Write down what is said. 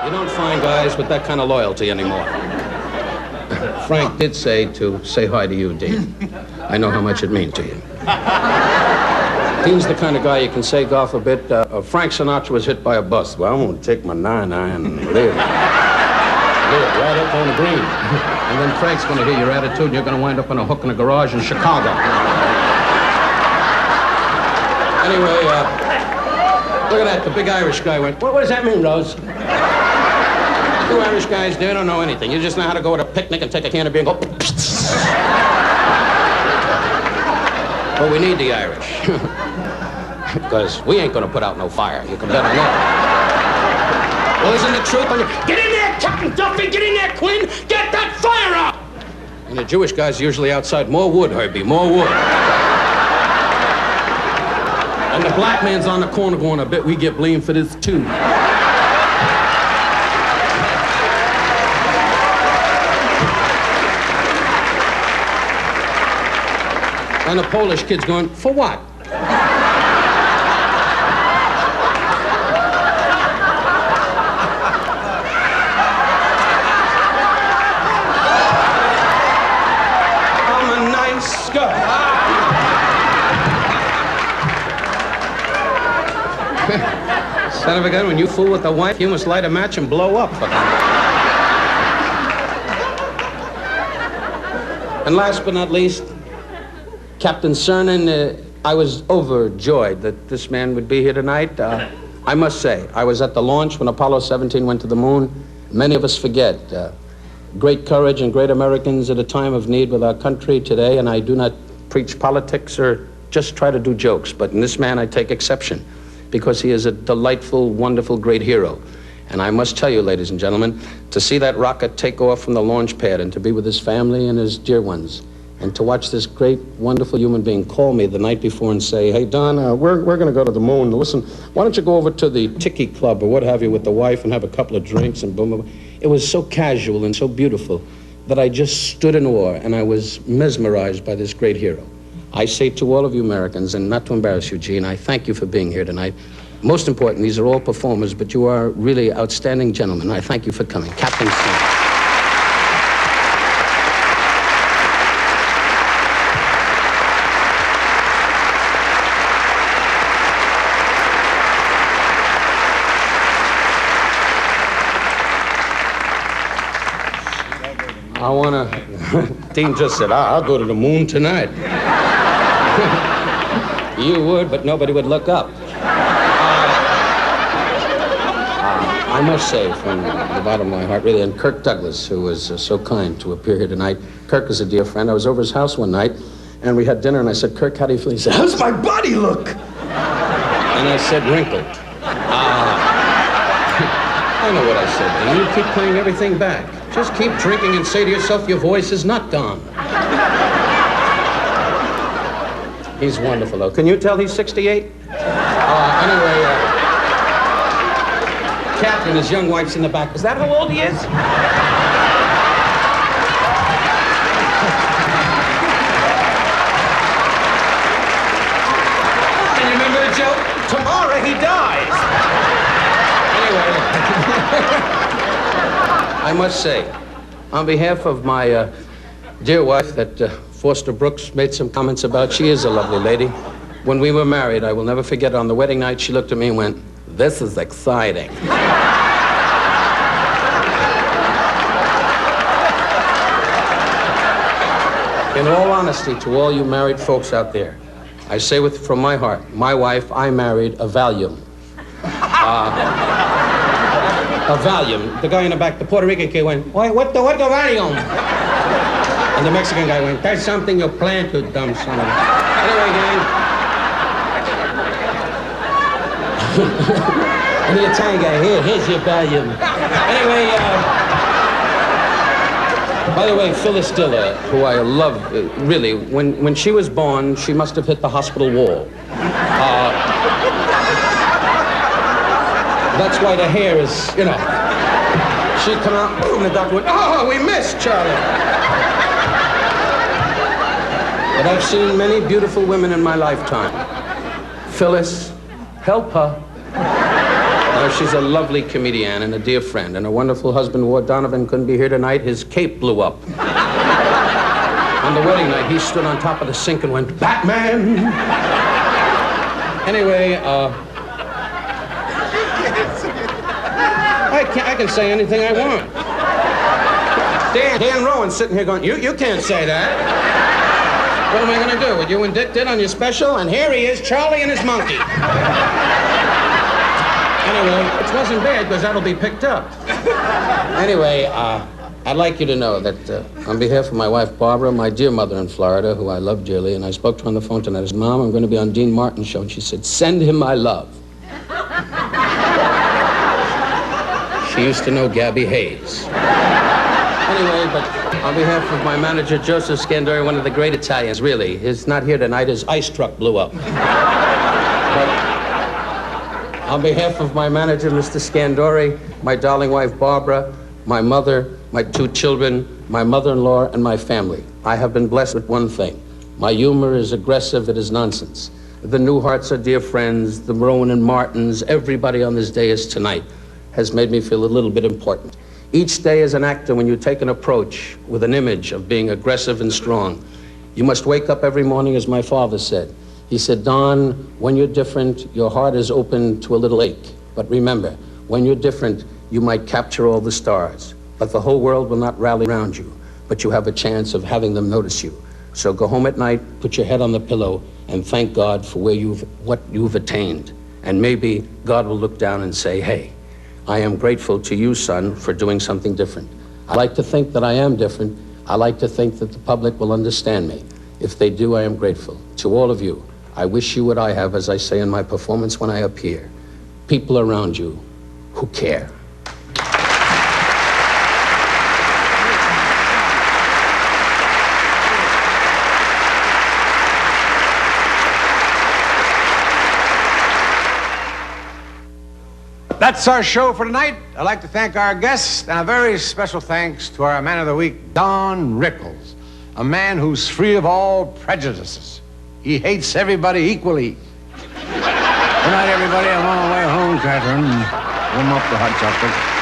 You don't find guys with that kind of loyalty anymore. Frank did say to say hi to you, Dean. I know how much it means to you. Dean's the kind of guy you can say, God forbid, Frank Sinatra was hit by a bus. Well, I'm going to take my 9 and live right up on the green. And then Frank's going to hear your attitude, and you're going to wind up on a hook in a garage in Chicago. Anyway, look at that. The big Irish guy went, what does that mean, Rose? You Irish guys, they don't know anything. You just know how to go to a picnic and take a can of beer and go... Well, we need the Irish. Because we ain't going to put out no fire. You can bet on that. Well, isn't the truth? Get in there, Captain Duffy! Get in there, Quinn! Get that fire out! And the Jewish guys are usually outside. More wood, Herbie, more wood. And the black man's on the corner going, I bet we get blamed for this, too. And the Polish kid's going, for what? I'm a nice guy. Son of a gun, when you fool with the wife, you must light a match and blow up. And last but not least, Captain Cernan, I was overjoyed that this man would be here tonight. I must say, I was at the launch when Apollo 17 went to the moon. Many of us forget great courage and great Americans at a time of need with our country today, and I do not preach politics or just try to do jokes, but in this man I take exception because he is a delightful, wonderful, great hero. And I must tell you, ladies and gentlemen, to see that rocket take off from the launch pad and to be with his family and his dear ones, and to watch this great, wonderful human being call me the night before and say, hey, Don, we're going to go to the moon. Listen, why don't you go over to the Tiki Club or what have you with the wife and have a couple of drinks and boom, boom. It was so casual and so beautiful that I just stood in awe and I was mesmerized by this great hero. I say to all of you Americans, and not to embarrass you, Gene, I thank you for being here tonight. Most important, these are all performers, but you are really outstanding gentlemen. I thank you for coming. Captain Smith. I want to... Dean just said, I'll go to the moon tonight. You would, but nobody would look up. I must say, from the bottom of my heart, really, and Kirk Douglas, who was so kind to appear here tonight. Kirk is a dear friend. I was over his house one night, and we had dinner, and I said, Kirk, how do you feel? He said, how's my body look? And I said, wrinkled. I know what I said, Dean. You keep playing everything back. Just keep drinking and say to yourself, your voice is not gone. He's wonderful, though. Can you tell he's 68? Anyway, Catherine, his young wife's in the back. Is that how old he is? Can you remember the joke? Tomorrow he dies. Anyway. I must say, on behalf of my dear wife that Foster Brooks made some comments about, she is a lovely lady. When we were married, I will never forget, on the wedding night, she looked at me and went, this is exciting. In all honesty, to all you married folks out there, I say from my heart, my wife, I married a Valium. A Valium. The guy in the back, the Puerto Rican kid went, what the Valium? And the Mexican guy went, that's something you plan to, dumb son of a... Anyway, gang. And the Italian guy, here's your Valium. Anyway, by the way, Phyllis Diller, who I love, really, when she was born, she must have hit the hospital wall. That's why the hair is, you know. She'd come out, and the doctor went, oh, we missed Charlie. But I've seen many beautiful women in my lifetime. Phyllis, help her. She's a lovely comedian and a dear friend, and her wonderful husband, Ward Donovan, couldn't be here tonight. His cape blew up. On the wedding night, he stood on top of the sink and went, "Batman!" Anyway, I can say anything I want. Dan Rowan's sitting here going, you can't say that. What am I going to do? What you and Dick did on your special? And here he is, Charlie and his monkey. Anyway, it wasn't bad because that'll be picked up. Anyway, I'd like you to know that on behalf of my wife, Barbara, my dear mother in Florida, who I love dearly, and I spoke to her on the phone tonight, I said, "Mom, I'm going to be on Dean Martin's show." And she said, "Send him my love." She used to know Gabby Hayes. Anyway, but on behalf of my manager, Joseph Scandori, one of the great Italians, really, he's not here tonight. His ice truck blew up. But on behalf of my manager, Mr. Scandori, my darling wife, Barbara, my mother, my 2 children, my mother-in-law, and my family, I have been blessed with one thing. My humor is aggressive. It is nonsense. The Newharts are dear friends. The Rowan and Martins, everybody on this day as tonight has made me feel a little bit important. Each day as an actor, when you take an approach with an image of being aggressive and strong, you must wake up every morning, as my father said. He said, "Don, when you're different, your heart is open to a little ache. But remember, when you're different, you might capture all the stars. But the whole world will not rally around you. But you have a chance of having them notice you. So go home at night, put your head on the pillow, and thank God for what you've attained. And maybe God will look down and say, hey, I am grateful to you, son, for doing something different. I like to think that I am different. I like to think that the public will understand me. If they do, I am grateful. To all of you, I wish you what I have, as I say in my performance when I appear. People around you who care." That's our show for tonight. I'd like to thank our guests, and a very special thanks to our Man of the Week, Don Rickles, a man who's free of all prejudices. He hates everybody equally. Good night, everybody. I'm on my way home, Catherine. Warm up the hot chocolate.